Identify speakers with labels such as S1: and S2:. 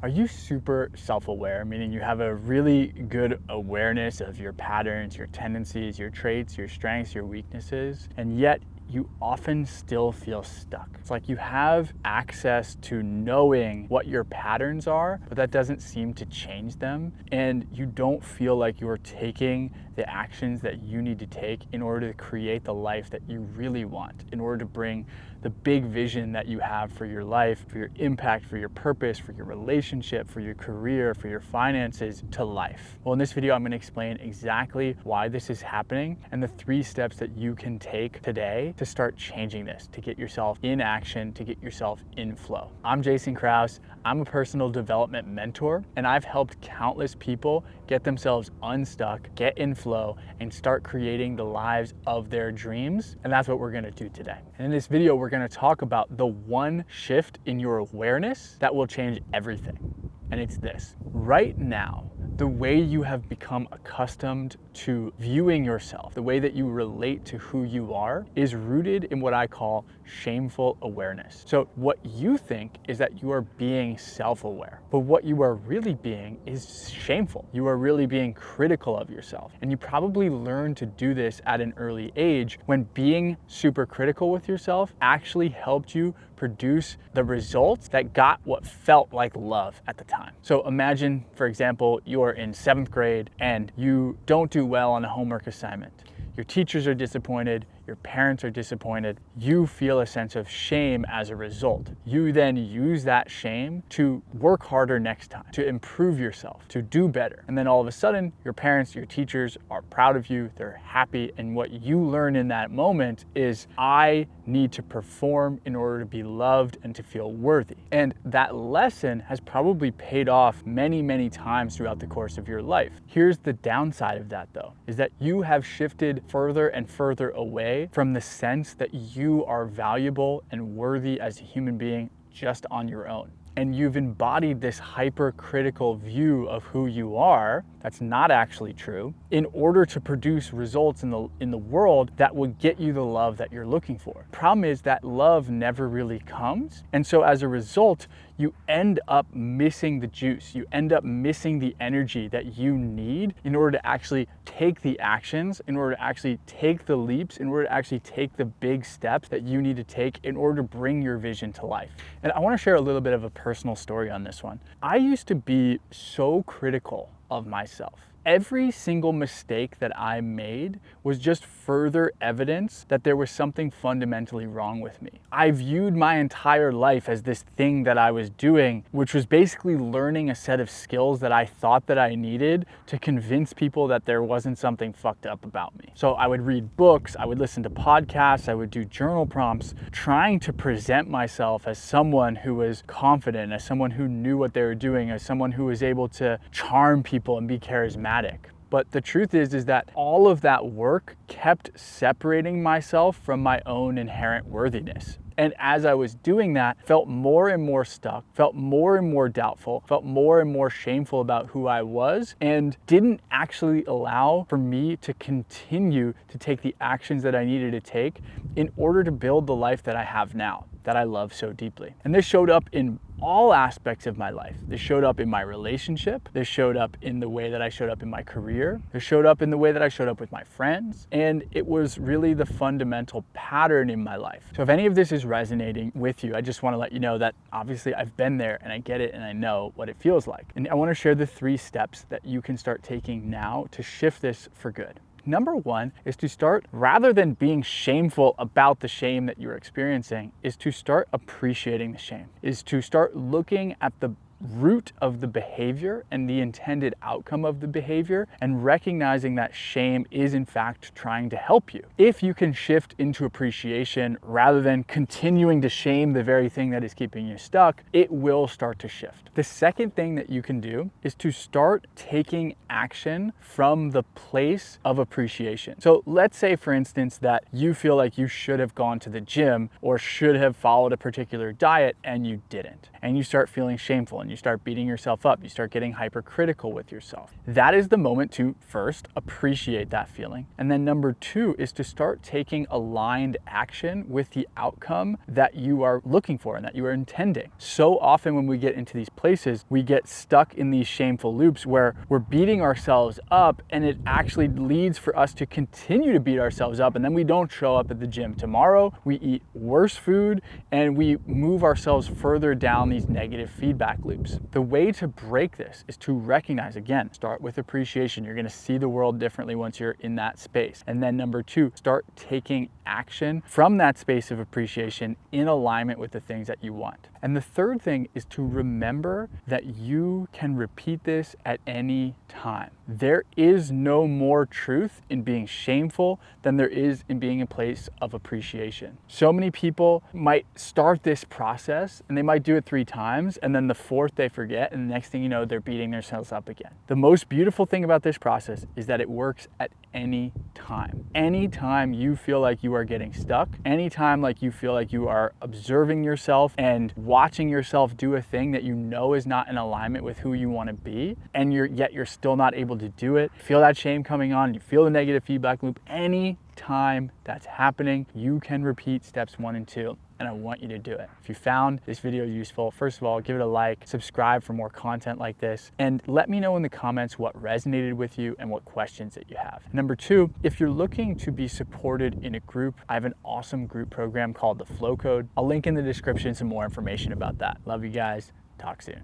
S1: Are you super self-aware, meaning you have a really good awareness of your patterns, your tendencies, your traits, your strengths, your weaknesses, and yet you often still feel stuck? It's like you have access to knowing what your patterns are, but that doesn't seem to change them, and you don't feel like you're taking the actions that you need to take in order to create the life that you really want, in order to bring the big vision that you have for your life, for your impact, for your purpose, for your relationship, for your career, for your finances to life. Well, in this video, I'm going to explain exactly why this is happening and the 3 steps that you can take today to start changing this, to get yourself in action, to get yourself in flow. I'm Jason Crouse. I'm a personal development mentor, and I've helped countless people get themselves unstuck, get in flow, and start creating the lives of their dreams. And that's what we're going to do today. And in this video, we're going to talk about the one shift in your awareness that will change everything. And it's this. Right now, the way you have become accustomed to viewing yourself, the way that you relate to who you are, is rooted in what I call shameful awareness. So what you think is that you are being self-aware, but what you are really being is shameful. You are really being critical of yourself. And you probably learned to do this at an early age when being super critical with yourself actually helped you produce the results that got what felt like love at the time. So imagine, for example, you're in 7th grade and you don't do well on a homework assignment. Your teachers are disappointed, your parents are disappointed, you feel a sense of shame as a result. You then use that shame to work harder next time, to improve yourself, to do better. And then all of a sudden, your parents, your teachers are proud of you, they're happy, and what you learn in that moment is, I need to perform in order to be loved and to feel worthy. And that lesson has probably paid off many, many times throughout the course of your life. Here's the downside of that though, is that you have shifted further and further away from the sense that you are valuable and worthy as a human being just on your own. And you've embodied this hypercritical view of who you are, that's not actually true, in order to produce results in the world that would get you the love that you're looking for. Problem is that love never really comes. And so as a result, you end up missing the juice. You end up missing the energy that you need in order to actually take the actions, in order to actually take the leaps, in order to actually take the big steps that you need to take in order to bring your vision to life. And I want to share a little bit of a personal story on this one. I used to be so critical of myself. Every single mistake that I made was just further evidence that there was something fundamentally wrong with me. I viewed my entire life as this thing that I was doing, which was basically learning a set of skills that I thought that I needed to convince people that there wasn't something fucked up about me. So I would read books, I would listen to podcasts, I would do journal prompts, trying to present myself as someone who was confident, as someone who knew what they were doing, as someone who was able to charm people and be charismatic. But the truth is that all of that work kept separating myself from my own inherent worthiness. And as I was doing that, felt more and more stuck, felt more and more doubtful, felt more and more shameful about who I was, and didn't actually allow for me to continue to take the actions that I needed to take in order to build the life that I have now, that I love so deeply. And this showed up in all aspects of my life. This showed up in my relationship. This showed up in the way that I showed up in my career. This showed up in the way that I showed up with my friends. And it was really the fundamental pattern in my life. So if any of this is resonating with you, I just want to let you know that obviously I've been there and I get it and I know what it feels like. And I want to share the 3 steps that you can start taking now to shift this for good. Number 1 is to start, rather than being shameful about the shame that you're experiencing, is to start appreciating the shame, is to start looking at the root of the behavior and the intended outcome of the behavior, and recognizing that shame is in fact trying to help you. If you can shift into appreciation rather than continuing to shame the very thing that is keeping you stuck, it will start to shift. The second thing that you can do is to start taking action from the place of appreciation. So let's say, for instance, that you feel like you should have gone to the gym or should have followed a particular diet and you didn't. and you start feeling shameful and you start beating yourself up. You start getting hypercritical with yourself. That is the moment to first appreciate that feeling. And then number two is to start taking aligned action with the outcome that you are looking for and that you are intending. So often when we get into these places, we get stuck in these shameful loops where we're beating ourselves up, and it actually leads for us to continue to beat ourselves up, and then we don't show up at the gym tomorrow, we eat worse food, and we move ourselves further down these negative feedback loops. The way to break this is to recognize, again, start with appreciation. You're gonna see the world differently once you're in that space. And then number two, start taking action from that space of appreciation in alignment with the things that you want. And the third thing is to remember that you can repeat this at any time. There is no more truth in being shameful than there is in being in a place of appreciation. So many people might start this process and they might do it 3 times, and then the 4th they forget, and the next thing you know, they're beating themselves up again. The most beautiful thing about this process is that it works at any time. Anytime you feel like you are getting stuck, anytime like you feel like you are observing yourself and watching yourself do a thing that you know is not in alignment with who you want to be, and yet you're still not able to do it, feel that shame coming on, you feel the negative feedback loop, any time that's happening, you can repeat steps 1 and 2. And I want you to do it. If you found this video useful, first of all, give it a like, subscribe for more content like this, and let me know in the comments what resonated with you and what questions that you have. Number 2, if you're looking to be supported in a group, I have an awesome group program called the Flow Code. I'll link in the description some more information about that. Love you guys. Talk soon.